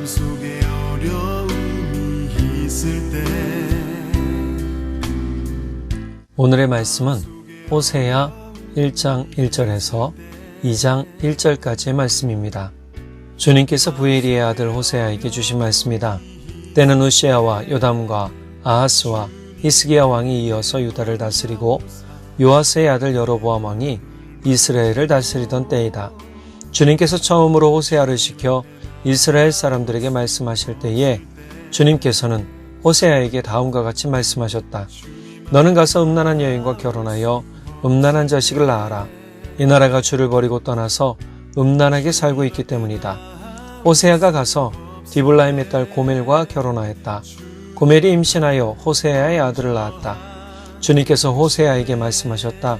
속에 어려움이 있을 때 오늘의 말씀은 호세아 1장 1절에서 2장 1절까지의 말씀입니다. 주님께서 부엘리의 아들 호세아에게 주신 말씀이다. 때는 우시아와 요담과 아하스와 히스기야 왕이 이어서 유다를 다스리고 요아스의 아들 여로보암 왕이 이스라엘을 다스리던 때이다. 주님께서 처음으로 호세아를 시켜 이스라엘 사람들에게 말씀하실 때에 주님께서는 호세아에게 다음과 같이 말씀하셨다. 너는 가서 음란한 여인과 결혼하여 음란한 자식을 낳아라. 이 나라가 주를 버리고 떠나서 음란하게 살고 있기 때문이다. 호세아가 가서 디블라임의 딸 고멜과 결혼하였다. 고멜이 임신하여 호세아의 아들을 낳았다. 주님께서 호세아에게 말씀하셨다.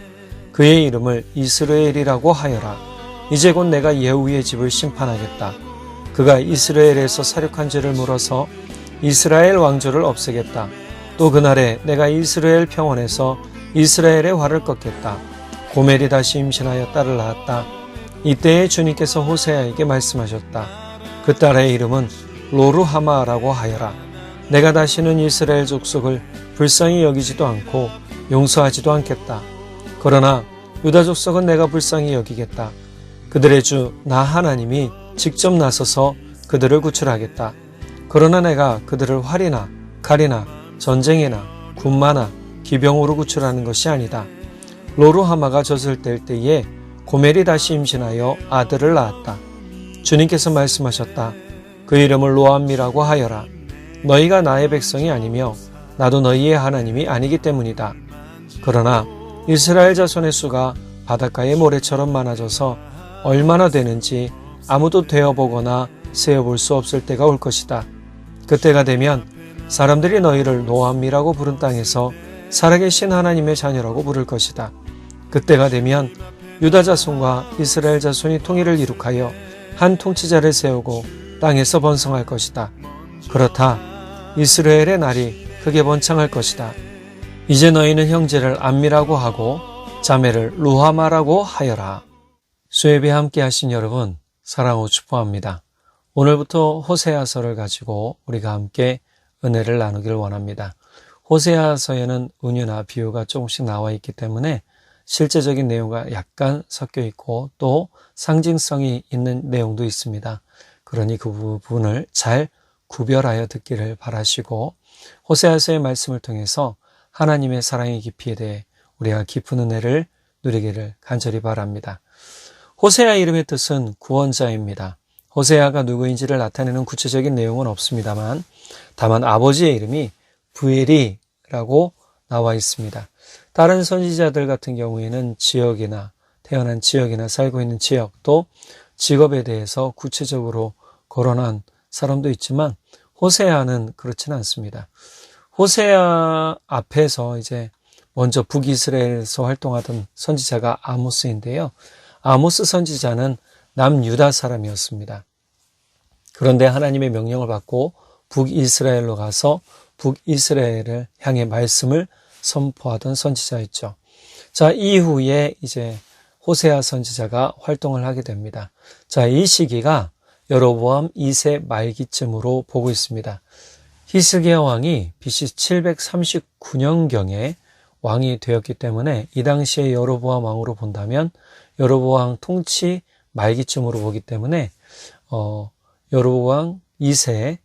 그의 이름을 이스라엘이라고 하여라. 이제 곧 내가 예후의 집을 심판하겠다. 그가 이스라엘에서 사륙한 죄를 물어서 이스라엘 왕조를 없애겠다. 또 그날에 내가 이스라엘 평원에서 이스라엘의 활을 꺾겠다. 고멜이 다시 임신하여 딸을 낳았다. 이때에 주님께서 호세아에게 말씀하셨다. 그 딸의 이름은 로루하마라고 하여라. 내가 다시는 이스라엘 족속을 불쌍히 여기지도 않고 용서하지도 않겠다. 그러나 유다 족속은 내가 불쌍히 여기겠다. 그들의 주 나 하나님이 직접 나서서 그들을 구출하겠다. 그러나 내가 그들을 활이나 칼이나 전쟁이나 군마나 기병으로 구출하는 것이 아니다. 로루하마가 젖을 뗄 때에 고멜이 다시 임신하여 아들을 낳았다. 주님께서 말씀하셨다. 그 이름을 로암미라고 하여라. 너희가 나의 백성이 아니며 나도 너희의 하나님이 아니기 때문이다. 그러나 이스라엘 자손의 수가 바닷가의 모래처럼 많아져서 얼마나 되는지 아무도 되어보거나 세어볼 수 없을 때가 올 것이다. 그때가 되면 사람들이 너희를 노암미라고 부른 땅에서 살아계신 하나님의 자녀라고 부를 것이다. 그때가 되면 유다 자손과 이스라엘 자손이 통일을 이룩하여 한 통치자를 세우고 땅에서 번성할 것이다. 그렇다. 이스라엘의 날이 크게 번창할 것이다. 이제 너희는 형제를 암미라고 하고 자매를 루하마라고 하여라. 수예배 함께 하신 여러분 사랑하고 축복합니다. 오늘부터 호세아서를 가지고 우리가 함께 은혜를 나누기를 원합니다. 호세아서에는 은유나 비유가 조금씩 나와 있기 때문에 실제적인 내용과 약간 섞여 있고 또 상징성이 있는 내용도 있습니다. 그러니 그 부분을 잘 구별하여 듣기를 바라시고 호세아서의 말씀을 통해서 하나님의 사랑의 깊이에 대해 우리가 깊은 은혜를 누리기를 간절히 바랍니다. 호세아 이름의 뜻은 구원자입니다. 호세아가 누구인지를 나타내는 구체적인 내용은 없습니다만 다만 아버지의 이름이 부엘이라고 나와 있습니다. 다른 선지자들 같은 경우에는 지역이나 태어난 지역이나 살고 있는 지역 또 직업에 대해서 구체적으로 거론한 사람도 있지만 호세아는 그렇지는 않습니다. 호세아 앞에서 이제 먼저 북이스라엘에서 활동하던 선지자가 아모스인데요. 아모스 선지자는 남유다 사람이었습니다. 그런데 하나님의 명령을 받고 북이스라엘로 가서 북이스라엘을 향해 말씀을 선포하던 선지자였죠. 자, 이후에 이제 호세아 선지자가 활동을 하게 됩니다. 자, 이 시기가 여로보암 2세 말기쯤으로 보고 있습니다. 히스기야 왕이 BC 739년경에 왕이 되었기 때문에 이 당시에 여로보암 왕으로 본다면 여로보암 통치 말기쯤으로 보기 때문에 여로보암 2세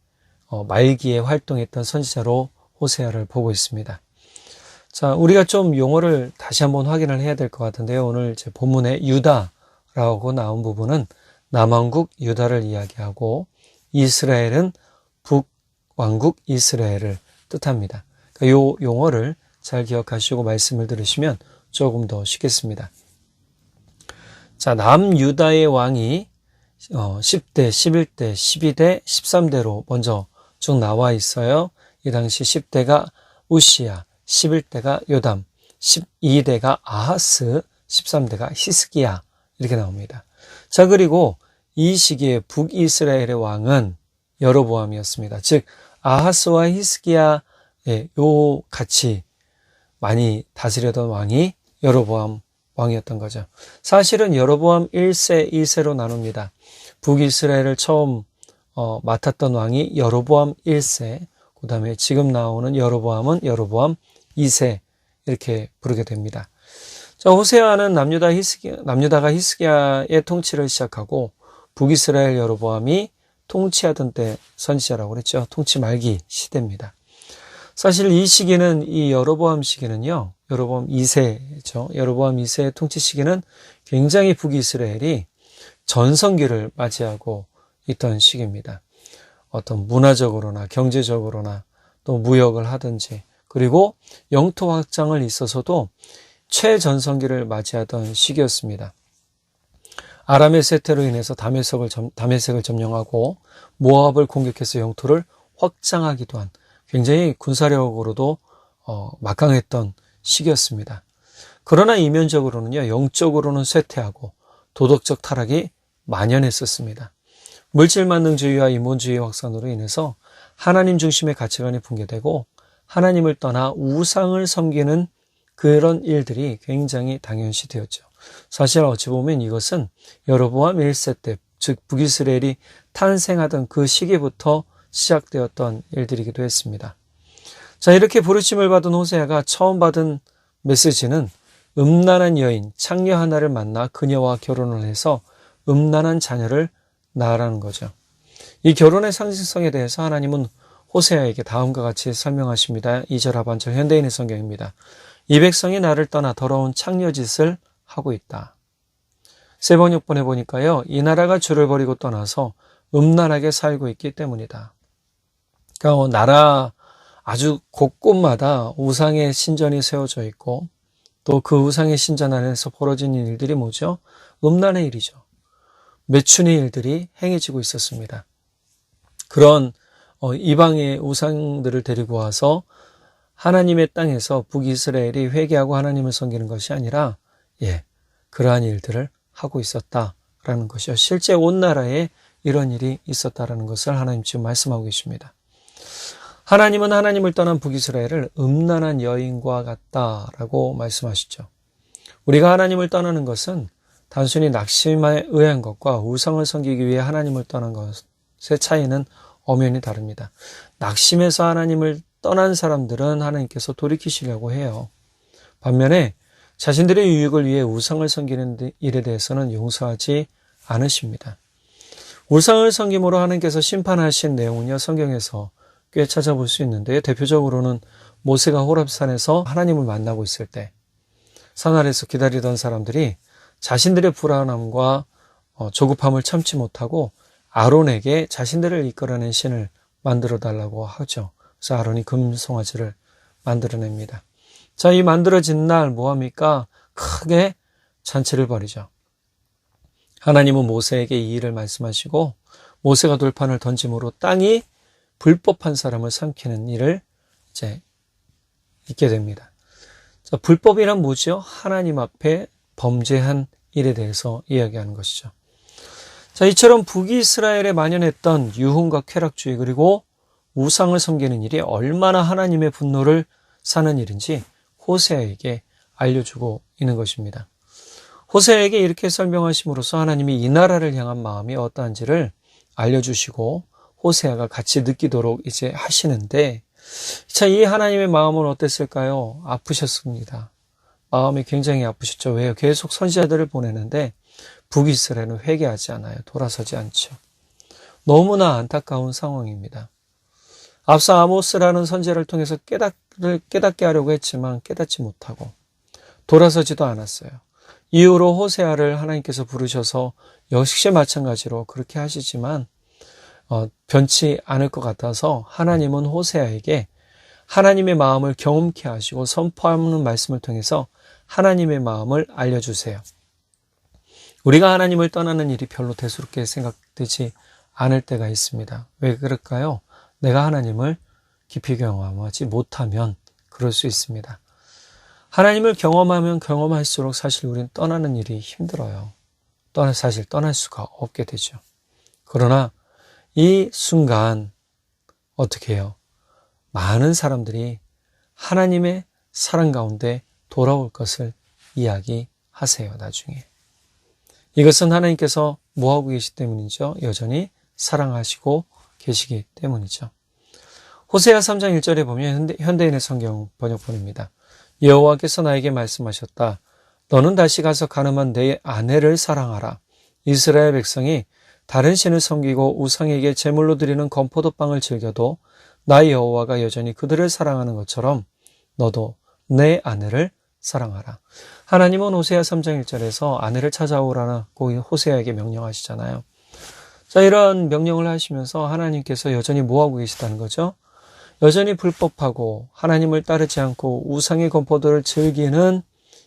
말기에 활동했던 선지자로 호세아를 보고 있습니다. 자, 우리가 좀 용어를 다시 한번 확인을 해야 될 것 같은데요. 오늘 제 본문에 유다라고 나온 부분은 남왕국 유다를 이야기하고 이스라엘은 북왕국 이스라엘을 뜻합니다. 그러니까 이 용어를 잘 기억하시고 말씀을 들으시면 조금 더 쉽겠습니다. 자, 남유다의 왕이 10대, 11대, 12대, 13대로 먼저 쭉 나와 있어요. 이 당시 10대가 우시야, 11대가 요담, 12대가 아하스, 13대가 히스기야 이렇게 나옵니다. 자, 그리고 이 시기에 북이스라엘의 왕은 여로보암이었습니다. 즉 아하스와 히스기야의 요 같이 많이 다스려던 왕이 여로보암 왕이었던 거죠. 사실은 여로보암 1세, 2세로 나눕니다. 북이스라엘을 처음 맡았던 왕이 여로보암 1세, 그 다음에 지금 나오는 여로보암은 여로보암 2세 이렇게 부르게 됩니다. 자, 호세아는 남유다가 히스기야의 통치를 시작하고 북이스라엘 여로보암이 통치하던 때 선지자라고 그랬죠. 통치 말기 시대입니다. 사실 이 시기는 이 여로보암 시기는요. 여로보암 2세죠. 여로보암 2세의 통치 시기는 굉장히 북이스라엘이 전성기를 맞이하고 있던 시기입니다. 어떤 문화적으로나 경제적으로나 또 무역을 하든지 그리고 영토 확장을 있어서도 최전성기를 맞이하던 시기였습니다. 아람의 쇠퇴로 인해서 다메섹을 점령하고 모압을 공격해서 영토를 확장하기도 한 굉장히 군사력으로도 막강했던 시기였습니다. 그러나 이면적으로는요, 영적으로는 쇠퇴하고 도덕적 타락이 만연했었습니다. 물질만능주의와 인본주의 확산으로 인해서 하나님 중심의 가치관이 붕괴되고 하나님을 떠나 우상을 섬기는 그런 일들이 굉장히 당연시 되었죠. 사실 어찌 보면 이것은 여로보암 1세 때, 즉 북이스라엘이 탄생하던 그 시기부터 시작되었던 일들이기도 했습니다. 자, 이렇게 부르심을 받은 호세아가 처음 받은 메시지는 음란한 여인, 창녀 하나를 만나 그녀와 결혼을 해서 음란한 자녀를 낳으라는 거죠. 이 결혼의 상징성에 대해서 하나님은 호세아에게 다음과 같이 설명하십니다. 2절 하반절 현대인의 성경입니다. 이 백성이 나를 떠나 더러운 창녀짓을 하고 있다. 3번, 6번에 보니까요. 이 나라가 주를 버리고 떠나서 음란하게 살고 있기 때문이다. 그러니까 나라 아주 곳곳마다 우상의 신전이 세워져 있고 또 그 우상의 신전 안에서 벌어지는 일들이 뭐죠? 음란의 일이죠. 매춘의 일들이 행해지고 있었습니다. 그런 이방의 우상들을 데리고 와서 하나님의 땅에서 북이스라엘이 회개하고 하나님을 섬기는 것이 아니라 그러한 일들을 하고 있었다라는 것이요. 실제 온 나라에 이런 일이 있었다라는 것을 하나님 지금 말씀하고 계십니다. 하나님은 하나님을 떠난 북이스라엘을 음란한 여인과 같다라고 말씀하시죠. 우리가 하나님을 떠나는 것은 단순히 낙심에 의한 것과 우상을 섬기기 위해 하나님을 떠난 것의 차이는 엄연히 다릅니다. 낙심해서 하나님을 떠난 사람들은 하나님께서 돌이키시려고 해요. 반면에 자신들의 유익을 위해 우상을 섬기는 일에 대해서는 용서하지 않으십니다. 우상을 섬김으로 하나님께서 심판하신 내용은요, 성경에서 꽤 찾아볼 수 있는데요. 대표적으로는 모세가 호렙산에서 하나님을 만나고 있을 때 산 아래에서 기다리던 사람들이 자신들의 불안함과 조급함을 참지 못하고 아론에게 자신들을 이끌어낸 신을 만들어 달라고 하죠. 그래서 아론이 금송아지를 만들어냅니다. 자, 이 만들어진 날 뭐합니까? 크게 잔치를 벌이죠. 하나님은 모세에게 이 일을 말씀하시고 모세가 돌판을 던짐으로 땅이 불법한 사람을 삼키는 일을 이제 있게 됩니다. 자, 불법이란 뭐죠? 하나님 앞에 범죄한 일에 대해서 이야기하는 것이죠. 자, 이처럼 북이스라엘에 만연했던 유흥과 쾌락주의 그리고 우상을 섬기는 일이 얼마나 하나님의 분노를 사는 일인지 호세아에게 알려주고 있는 것입니다. 호세아에게 이렇게 설명하심으로써 하나님이 이 나라를 향한 마음이 어떠한지를 알려주시고 호세아가 같이 느끼도록 이제 하시는데, 자, 이 하나님의 마음은 어땠을까요? 아프셨습니다. 마음이 굉장히 아프셨죠. 왜요? 계속 선지자들을 보내는데 북이스라엘은 회개하지 않아요. 돌아서지 않죠. 너무나 안타까운 상황입니다. 앞서 아모스라는 선지자를 통해서 깨닫게 하려고 했지만 깨닫지 못하고 돌아서지도 않았어요. 이후로 호세아를 하나님께서 부르셔서 역시 마찬가지로 그렇게 하시지만 변치 않을 것 같아서 하나님은 호세아에게 하나님의 마음을 경험케 하시고 선포하는 말씀을 통해서 하나님의 마음을 알려주세요. 우리가 하나님을 떠나는 일이 별로 대수롭게 생각되지 않을 때가 있습니다. 왜 그럴까요? 내가 하나님을 깊이 경험하지 못하면 그럴 수 있습니다. 하나님을 경험하면 경험할수록 사실 우리는 떠나는 일이 힘들어요. 사실 떠날 수가 없게 되죠. 그러나 이 순간 어떻게 해요? 많은 사람들이 하나님의 사랑 가운데 돌아올 것을 이야기하세요. 나중에. 이것은 하나님께서 뭐하고 계시기 때문이죠? 여전히 사랑하시고 계시기 때문이죠. 호세아 3장 1절에 보면 현대인의 성경 번역본입니다. 여호와께서 나에게 말씀하셨다. 너는 다시 가서 가늠한 내 아내를 사랑하라. 이스라엘 백성이 다른 신을 섬기고 우상에게 제물로 드리는 건포도빵을 즐겨도 나 여호와가 여전히 그들을 사랑하는 것처럼 너도 내 아내를 사랑하라. 하나님은 호세아 3장 1절에서 아내를 찾아오라고 호세아에게 명령하시잖아요. 자, 이런 명령을 하시면서 하나님께서 여전히 뭐하고 계시다는 거죠? 여전히 불법하고 하나님을 따르지 않고 우상의 건포도를 즐기는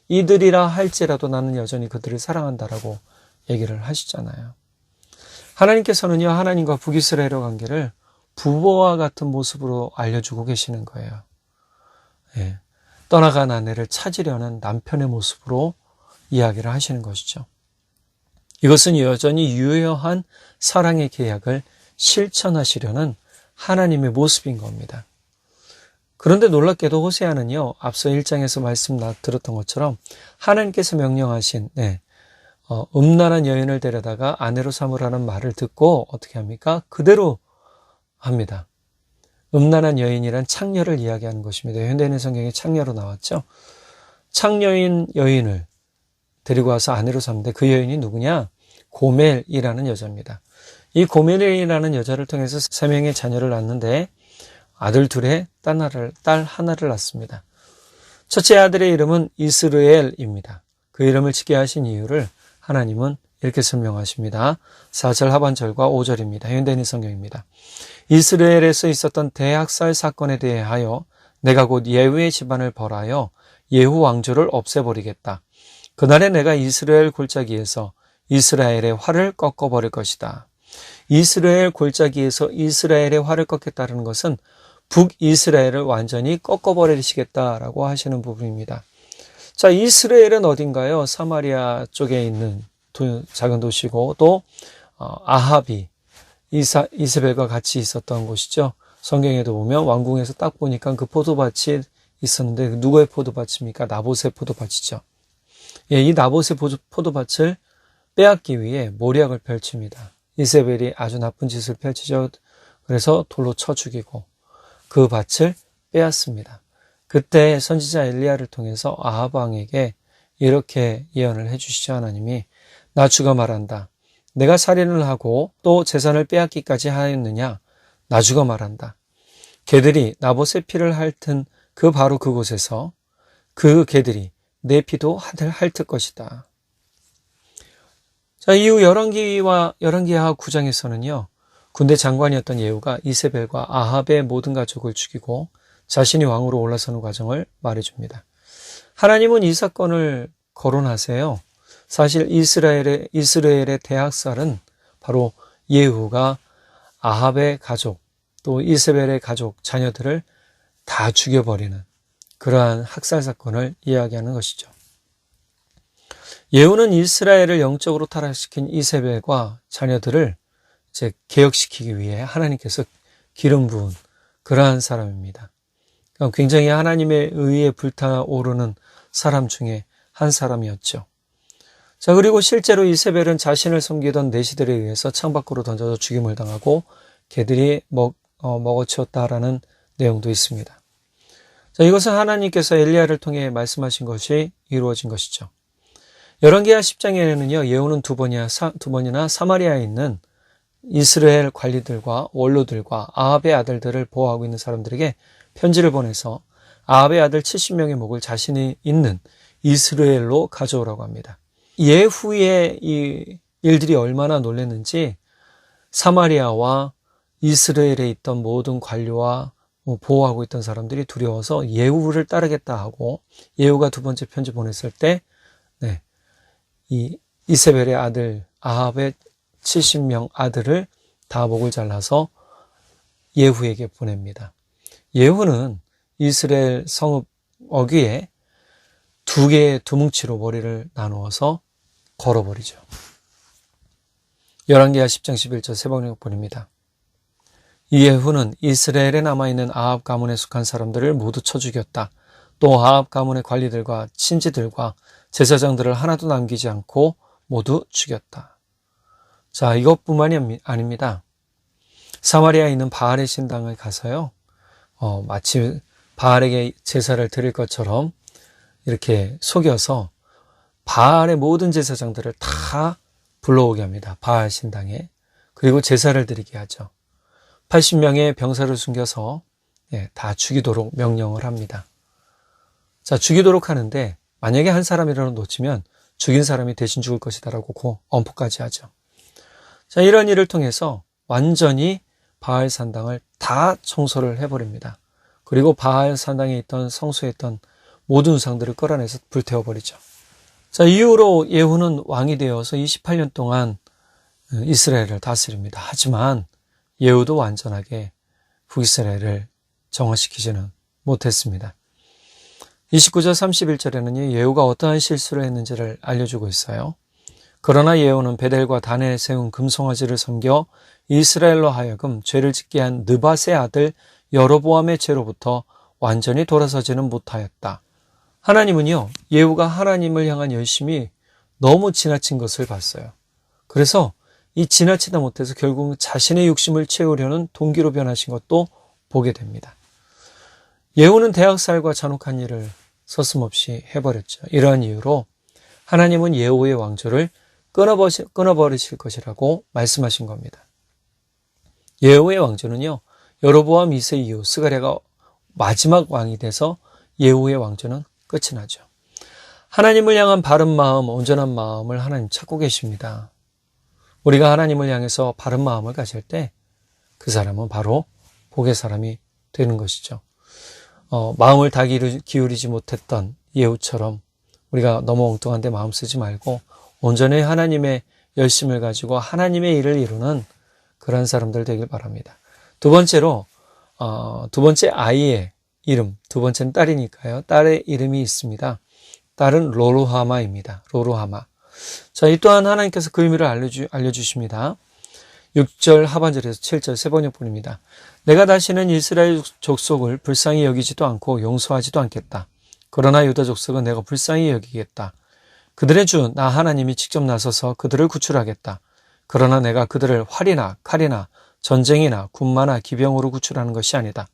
이들이라 할지라도 나는 여전히 그들을 사랑한다라고 얘기를 하시잖아요. 하나님께서는요, 하나님과 북이스라엘의 관계를 부모와 같은 모습으로 알려주고 계시는 거예요. 예, 떠나간 아내를 찾으려는 남편의 모습으로 이야기를 하시는 것이죠. 이것은 여전히 유효한 사랑의 계약을 실천하시려는 하나님의 모습인 겁니다. 그런데 놀랍게도 호세아는요, 앞서 1장에서 말씀 들었던 것처럼 하나님께서 명령하신 음란한 여인을 데려다가 아내로 삼으라는 말을 듣고 어떻게 합니까? 그대로 합니다. 음란한 여인이란 창녀를 이야기하는 것입니다. 현대인의 성경에 창녀로 나왔죠. 창녀인 여인을 데리고 와서 아내로 삼는데 그 여인이 누구냐? 고멜이라는 여자입니다. 이 고멜이라는 여자를 통해서 3명의 자녀를 낳는데 아들 둘에 딸 하나를 낳습니다. 첫째 아들의 이름은 이스르엘입니다. 그 이름을 짓게 하신 이유를 하나님은 이렇게 설명하십니다. 4절 하반절과 5절입니다. 현대인 성경입니다. 이스라엘에서 있었던 대학살 사건에 대하여 내가 곧 예후의 집안을 벌하여 예후 왕조를 없애버리겠다. 그날에 내가 이스라엘 골짜기에서 이스라엘의 활을 꺾어버릴 것이다. 이스라엘 골짜기에서 이스라엘의 활을 꺾겠다는 것은 북이스라엘을 완전히 꺾어버리시겠다라고 하시는 부분입니다. 자, 이스라엘은 어딘가요? 사마리아 쪽에 있는 작은 도시고 또 아합이 이세벨과 같이 있었던 곳이죠. 성경에도 보면 왕궁에서 딱 보니까 그 포도밭이 있었는데 누구의 포도밭입니까? 나봇의 포도밭이죠. 예, 이 나봇의 포도밭을 빼앗기 위해 모략을 펼칩니다. 이세벨이 아주 나쁜 짓을 펼치죠. 그래서 돌로 쳐 죽이고 그 밭을 빼앗습니다. 그때 선지자 엘리야를 통해서 아합 왕에게 이렇게 예언을 해주시죠. 하나님이 나 주가 말한다. 내가 살인을 하고 또 재산을 빼앗기까지 하였느냐? 나 주가 말한다. 개들이 나봇의 피를 핥은 바로 그곳에서 그 개들이 내 피도 핥을 것이다. 자, 이후 열왕기하 9장에서는요. 군대 장관이었던 예후가 이세벨과 아합의 모든 가족을 죽이고 자신이 왕으로 올라서는 과정을 말해줍니다. 하나님은 이 사건을 거론하세요. 사실 이스라엘의 대학살은 바로 예후가 아합의 가족, 또 이세벨의 가족, 자녀들을 다 죽여버리는 그러한 학살 사건을 이야기하는 것이죠. 예후는 이스라엘을 영적으로 타락시킨 이세벨과 자녀들을 이제 개혁시키기 위해 하나님께서 기름 부은 그러한 사람입니다. 그러니까 굉장히 하나님의 의에 불타오르는 사람 중에 한 사람이었죠. 자, 그리고 실제로 이세벨은 자신을 섬기던 내시들에 의해서 창밖으로 던져서 죽임을 당하고 개들이 먹어치웠다라는 내용도 있습니다. 자, 이것은 하나님께서 엘리야를 통해 말씀하신 것이 이루어진 것이죠. 열왕기하 10장에는요, 예후는 두 번이나 사마리아에 있는 이스라엘 관리들과 원로들과 아합의 아들들을 보호하고 있는 사람들에게 편지를 보내서 아합의 아들 70명의 목을 자신이 있는 이스라엘로 가져오라고 합니다. 예후의 이 일들이 얼마나 놀랐는지 사마리아와 이스라엘에 있던 모든 관료와 보호하고 있던 사람들이 두려워서 예후를 따르겠다 하고 예후가 두 번째 편지 보냈을 때 이 이세벨의 아들 아합의 70명 아들을 다 목을 잘라서 예후에게 보냅니다. 예후는 이스라엘 성읍 어귀에 두 개의 두뭉치로 머리를 나누어서 걸어버리죠. 열왕기하 10장 11절 세 번역본입니다. 예후는 이스라엘에 남아있는 아합 가문에 속한 사람들을 모두 쳐 죽였다. 또 아합 가문의 관리들과 친지들과 제사장들을 하나도 남기지 않고 모두 죽였다. 자, 이것뿐만이 아닙니다. 사마리아에 있는 바알의 신당을 가서요, 마치 바알에게 제사를 드릴 것처럼 이렇게 속여서 바알의 모든 제사장들을 다 불러오게 합니다. 바알 신당에. 그리고 제사를 드리게 하죠. 80명의 병사를 숨겨서 다 죽이도록 명령을 합니다. 자, 죽이도록 하는데 만약에 한 사람이라도 놓치면 죽인 사람이 대신 죽을 것이다라고 엄포까지 하죠. 자, 이런 일을 통해서 완전히 바알 산당을 다 청소를 해버립니다. 그리고 바알 산당에 있던 성소에 있던 모든 우상들을 끌어내서 불태워버리죠. 자, 이후로 예후는 왕이 되어서 28년 동안 이스라엘을 다스립니다. 하지만 예후도 완전하게 북이스라엘을 정화시키지는 못했습니다. 29절 31절에는 예후가 어떠한 실수를 했는지를 알려주고 있어요. 그러나 예후는 베델과 단에 세운 금송아지를 섬겨 이스라엘로 하여금 죄를 짓게 한 느밧의 아들 여로보암의 죄로부터 완전히 돌아서지는 못하였다. 하나님은요, 예후가 하나님을 향한 열심이 너무 지나친 것을 봤어요. 그래서 이 지나치다 못해서 결국 자신의 욕심을 채우려는 동기로 변하신 것도 보게 됩니다. 예후는 대학살과 잔혹한 일을 서슴없이 해버렸죠. 이러한 이유로 하나님은 예후의 왕조를 끊어버리실 것이라고 말씀하신 겁니다. 예후의 왕조는요, 여로보암 2세 이후 스가랴가 마지막 왕이 돼서 예후의 왕조는 끝이 나죠. 하나님을 향한 바른 마음, 온전한 마음을 하나님 찾고 계십니다. 우리가 하나님을 향해서 바른 마음을 가질 때 그 사람은 바로 복의 사람이 되는 것이죠. 마음을 다 기울이지 못했던 예후처럼 우리가 너무 엉뚱한 데 마음 쓰지 말고 온전히 하나님의 열심을 가지고 하나님의 일을 이루는 그런 사람들 되길 바랍니다. 두 번째로 두 번째 아이의 이름, 두 번째는 딸이니까요. 딸의 이름이 있습니다. 딸은 로루하마입니다. 로루하마. 자, 이 또한 하나님께서 그 의미를 알려주십니다. 6절 하반절에서 7절 세 번역뿐입니다. 내가 다시는 이스라엘 족속을 불쌍히 여기지도 않고 용서하지도 않겠다. 그러나 유다 족속은 내가 불쌍히 여기겠다. 그들의 주 나 하나님이 직접 나서서 그들을 구출하겠다. 그러나 내가 그들을 활이나 칼이나 전쟁이나 군마나 기병으로 구출하는 것이 아니다.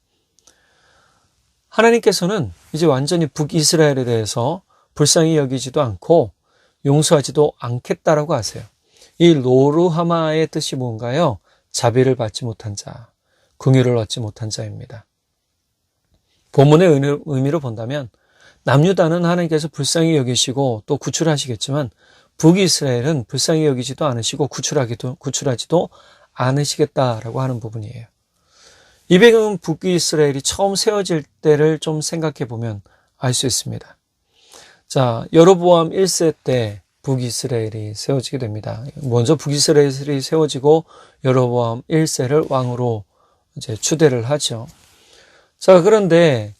하나님께서는 이제 완전히 북이스라엘에 대해서 불쌍히 여기지도 않고 용서하지도 않겠다라고 하세요. 이 로루하마의 뜻이 뭔가요? 자비를 받지 못한 자, 긍휼을 얻지 못한 자입니다. 본문의 의미로 본다면 남유다는 하나님께서 불쌍히 여기시고 또 구출하시겠지만 북이스라엘은 불쌍히 여기지도 않으시고 구출하지도 않으시겠다라고 하는 부분이에요. 이 배경은 북이스라엘이 처음 세워질 때를 좀 생각해 보면 알 수 있습니다. 자, 여로보암 1세 때 북이스라엘이 세워지게 됩니다. 먼저 북이스라엘이 세워지고 여로보암 1세를 왕으로 이제 추대를 하죠. 자, 그런데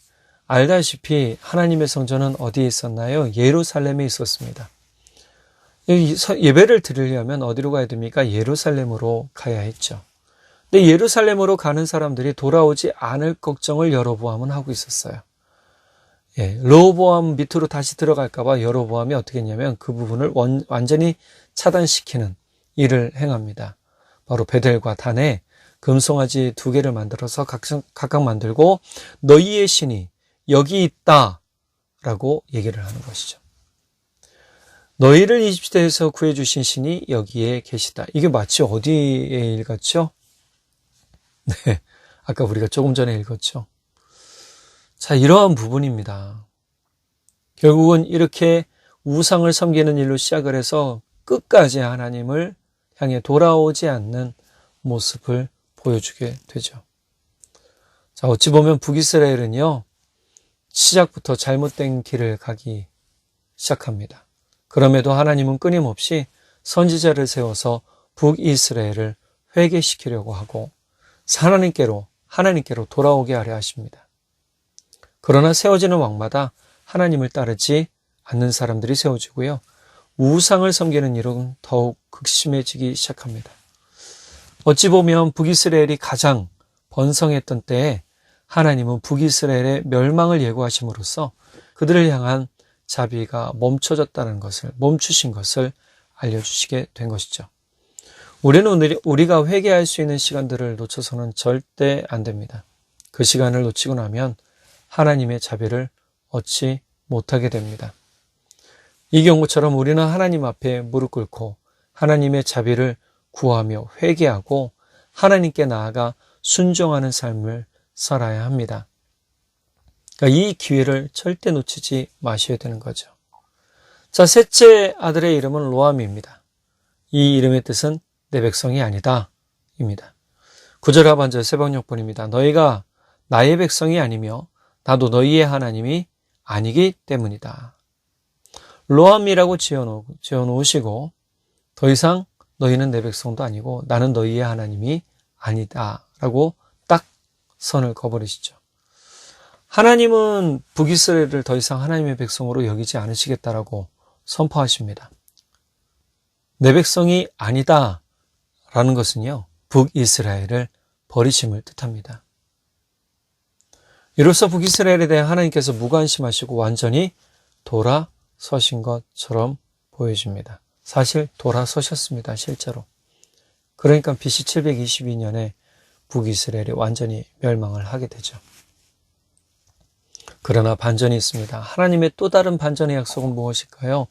알다시피 하나님의 성전은 어디에 있었나요? 예루살렘에 있었습니다. 예배를 드리려면 어디로 가야 됩니까? 예루살렘으로 가야 했죠. 근데 예루살렘으로 가는 사람들이 돌아오지 않을 걱정을 여로보암은 하고 있었어요. 르호보암 밑으로 다시 들어갈까봐 여로보암이 어떻게 했냐면 그 부분을 완전히 차단시키는 일을 행합니다. 바로 베델과 단에 금송아지 2개를 만들어서 각각 만들고 너희의 신이 여기 있다 라고 얘기를 하는 것이죠. 너희를 이집트에서 구해주신 신이 여기에 계시다. 이게 마치 어디에 읽었죠? 네, 아까 우리가 조금 전에 읽었죠. 자, 이러한 부분입니다. 결국은 이렇게 우상을 섬기는 일로 시작을 해서 끝까지 하나님을 향해 돌아오지 않는 모습을 보여주게 되죠. 자, 어찌 보면 북이스라엘은요, 시작부터 잘못된 길을 가기 시작합니다. 그럼에도 하나님은 끊임없이 선지자를 세워서 북이스라엘을 회개시키려고 하고 하나님께로 돌아오게 하려 하십니다. 그러나 세워지는 왕마다 하나님을 따르지 않는 사람들이 세워지고요. 우상을 섬기는 일은 더욱 극심해지기 시작합니다. 어찌 보면 북이스라엘이 가장 번성했던 때에 하나님은 북이스라엘의 멸망을 예고하심으로써 그들을 향한 자비가 멈추신 것을 알려주시게 된 것이죠. 우리가 회개할 수 있는 시간들을 놓쳐서는 절대 안 됩니다. 그 시간을 놓치고 나면 하나님의 자비를 얻지 못하게 됩니다. 이 경우처럼 우리는 하나님 앞에 무릎 꿇고 하나님의 자비를 구하며 회개하고 하나님께 나아가 순종하는 삶을 살아야 합니다. 그러니까 이 기회를 절대 놓치지 마셔야 되는 거죠. 자, 셋째 아들의 이름은 로암입니다. 이 이름의 뜻은 내 백성이 아니다 입니다. 9절 하반절 새벽역본입니다. 너희가 나의 백성이 아니며 나도 너희의 하나님이 아니기 때문이다. 로암이라고 지어놓으시고 더 이상 너희는 내 백성도 아니고 나는 너희의 하나님이 아니다 라고 딱 선을 그어버리시죠. 하나님은 북이스라엘을 더 이상 하나님의 백성으로 여기지 않으시겠다라고 선포하십니다. 내 백성이 아니다 라는 것은요, 북이스라엘을 버리심을 뜻합니다. 이로써 북이스라엘에 대해 하나님께서 무관심하시고 완전히 돌아서신 것처럼 보여집니다. 사실 돌아서셨습니다. 실제로. 그러니까 BC 722년에 북이스라엘이 완전히 멸망을 하게 되죠. 그러나 반전이 있습니다. 하나님의 또 다른 반전의 약속은 무엇일까요?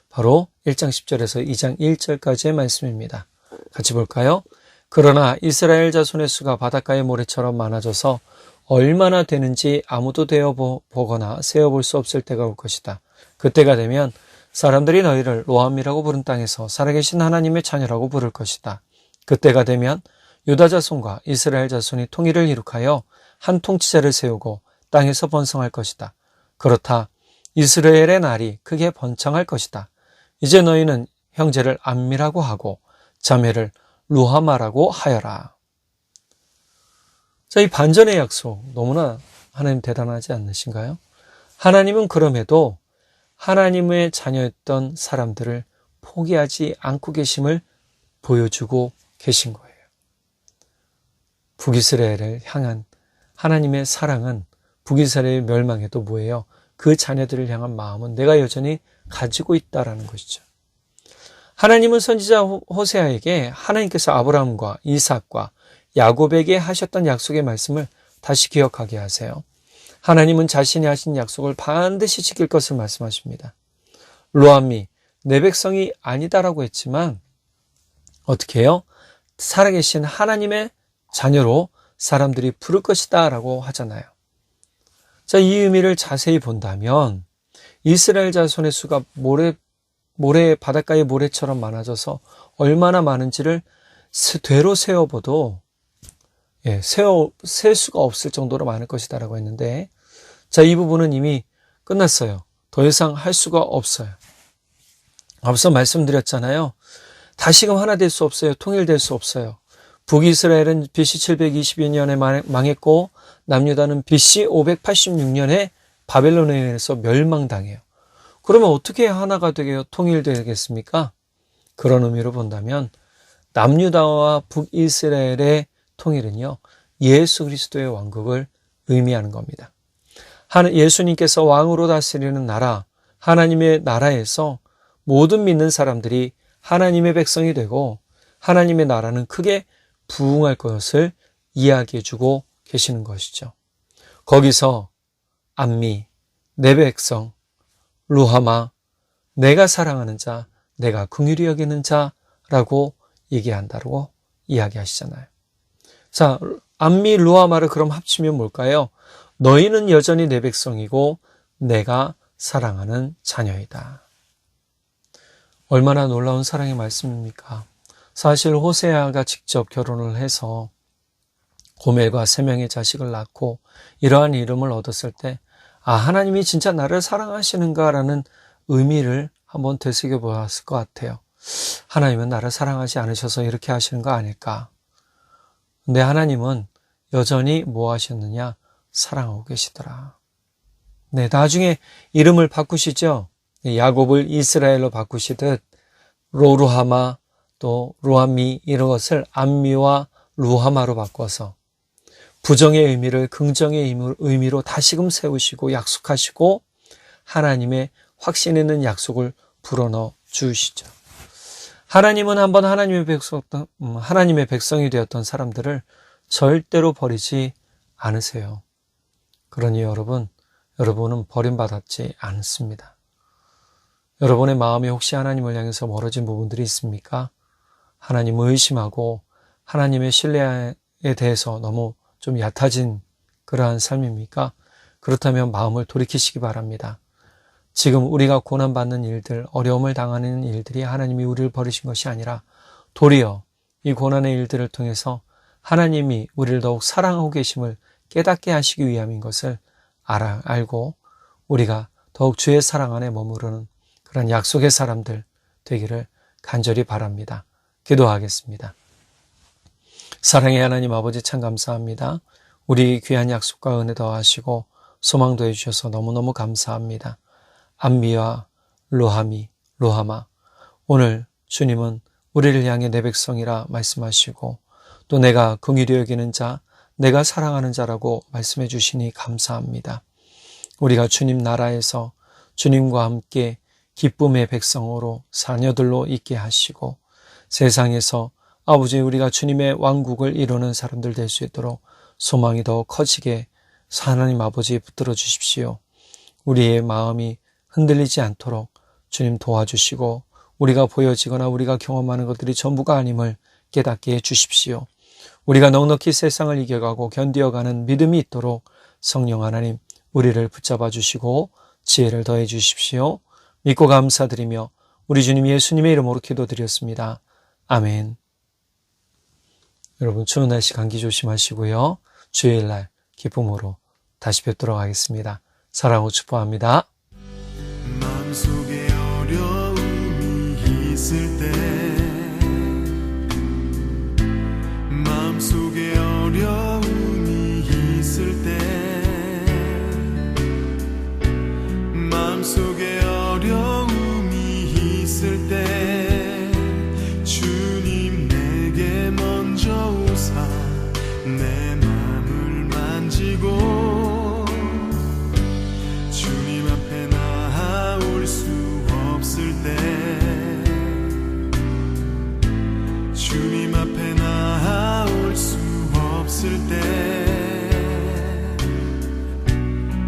바로 1장 10절에서 2장 1절까지의 말씀입니다. 같이 볼까요? 그러나 이스라엘 자손의 수가 바닷가의 모래처럼 많아져서 얼마나 되는지 아무도 되어보거나 세어볼 수 없을 때가 올 것이다. 그때가 되면 사람들이 너희를 로암이라고 부른 땅에서 살아계신 하나님의 자녀라고 부를 것이다. 그때가 되면 유다 자손과 이스라엘 자손이 통일을 이룩하여 한 통치자를 세우고 땅에서 번성할 것이다. 그렇다. 이스라엘의 날이 크게 번창할 것이다. 이제 너희는 형제를 암미라고 하고 자매를 루하마라고 하여라. 자, 이 반전의 약속 너무나 하나님 대단하지 않으신가요? 하나님은 그럼에도 하나님의 자녀였던 사람들을 포기하지 않고 계심을 보여주고 계신 거예요. 북이스라엘을 향한 하나님의 사랑은 북이스라엘 멸망에도 뭐예요? 그 자녀들을 향한 마음은 내가 여전히 가지고 있다라는 것이죠. 하나님은 선지자 호세아에게 하나님께서 아브라함과 이삭과 야곱에게 하셨던 약속의 말씀을 다시 기억하게 하세요. 하나님은 자신이 하신 약속을 반드시 지킬 것을 말씀하십니다. 로암이 내 백성이 아니다라고 했지만 어떻게 해요? 살아계신 하나님의 자녀로 사람들이 부를 것이다 라고 하잖아요. 자, 이 의미를 자세히 본다면 이스라엘 자손의 수가 바닷가의 모래처럼 많아져서 얼마나 많은지를 되로 세어봐도 셀 수가 없을 정도로 많을 것이다 라고 했는데, 자, 이 부분은 이미 끝났어요. 더 이상 할 수가 없어요. 앞서 말씀드렸잖아요. 다시금 하나 될 수 없어요. 통일될 수 없어요. 북이스라엘은 BC 722년에 망했고 남유다는 BC 586년에 바벨론에 의해서 멸망당해요. 그러면 어떻게 하나가 되게 통일되겠습니까? 그런 의미로 본다면 남유다와 북이스라엘의 통일은요, 예수 그리스도의 왕국을 의미하는 겁니다. 예수님께서 왕으로 다스리는 나라, 하나님의 나라에서 모든 믿는 사람들이 하나님의 백성이 되고 하나님의 나라는 크게 부흥할 것을 이야기해주고 계시는 것이죠. 거기서 암미, 내 백성, 루하마, 내가 사랑하는 자, 내가 긍휼히 여기는 자라고 얘기한다고 이야기하시잖아요. 자, 암미, 루하마를 그럼 합치면 뭘까요? 너희는 여전히 내 백성이고 내가 사랑하는 자녀이다. 얼마나 놀라운 사랑의 말씀입니까? 사실 호세아가 직접 결혼을 해서 고멜과 3명의 자식을 낳고 이러한 이름을 얻었을 때, 하나님이 진짜 나를 사랑하시는가라는 의미를 한번 되새겨 보았을 것 같아요. 하나님은 나를 사랑하지 않으셔서 이렇게 하시는 거 아닐까? 근데 하나님은 여전히 뭐 하셨느냐? 사랑하고 계시더라. 네, 나중에 이름을 바꾸시죠. 야곱을 이스라엘로 바꾸시듯 로루하마 또 루하미 이런 것을 암미와 루하마로 바꿔서 부정의 의미를 긍정의 의미로 다시금 세우시고 약속하시고 하나님의 확신 있는 약속을 불어넣어 주시죠. 하나님은 한번 하나님의 백성이 되었던 사람들을 절대로 버리지 않으세요. 그러니 여러분은 버림받았지 않습니다. 여러분의 마음이 혹시 하나님을 향해서 멀어진 부분들이 있습니까? 하나님을 의심하고 하나님의 신뢰에 대해서 너무 좀 얕아진 그러한 삶입니까? 그렇다면 마음을 돌이키시기 바랍니다. 지금 우리가 고난받는 일들, 어려움을 당하는 일들이 하나님이 우리를 버리신 것이 아니라 도리어 이 고난의 일들을 통해서 하나님이 우리를 더욱 사랑하고 계심을 깨닫게 하시기 위함인 것을 알고 우리가 더욱 주의 사랑 안에 머무르는 그런 약속의 사람들 되기를 간절히 바랍니다. 기도하겠습니다. 사랑의 하나님 아버지 참 감사합니다. 우리 귀한 약속과 은혜 더하시고 소망도 해주셔서 너무너무 감사합니다. 암미와 로하마 오늘 주님은 우리를 향해 내 백성이라 말씀하시고 또 내가 긍휼히 여기는 자, 내가 사랑하는 자라고 말씀해 주시니 감사합니다. 우리가 주님 나라에서 주님과 함께 기쁨의 백성으로 자녀들로 있게 하시고 세상에서 아버지 우리가 주님의 왕국을 이루는 사람들 될 수 있도록 소망이 더 커지게 하나님 아버지 붙들어 주십시오. 우리의 마음이 흔들리지 않도록 주님 도와주시고 우리가 보여지거나 우리가 경험하는 것들이 전부가 아님을 깨닫게 해주십시오. 우리가 넉넉히 세상을 이겨가고 견디어가는 믿음이 있도록 성령 하나님 우리를 붙잡아 주시고 지혜를 더해 주십시오. 믿고 감사드리며 우리 주님 예수님의 이름으로 기도드렸습니다. 아멘. 여러분 추운 날씨 감기 조심하시고요. 주일날 기쁨으로 다시 뵙도록 하겠습니다. 사랑하고 축복합니다. 마음속에 어려움이 있을 때 마음속에 어려움이 있을 때 마음속에 어려움이 있을 때 주님 내게 먼저 오사 내 마음을 만지고 주님 앞에 나올 수 없을 때 주님 앞에 나올 수 없을 때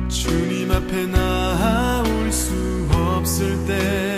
주님 앞에 나올 수 없을 때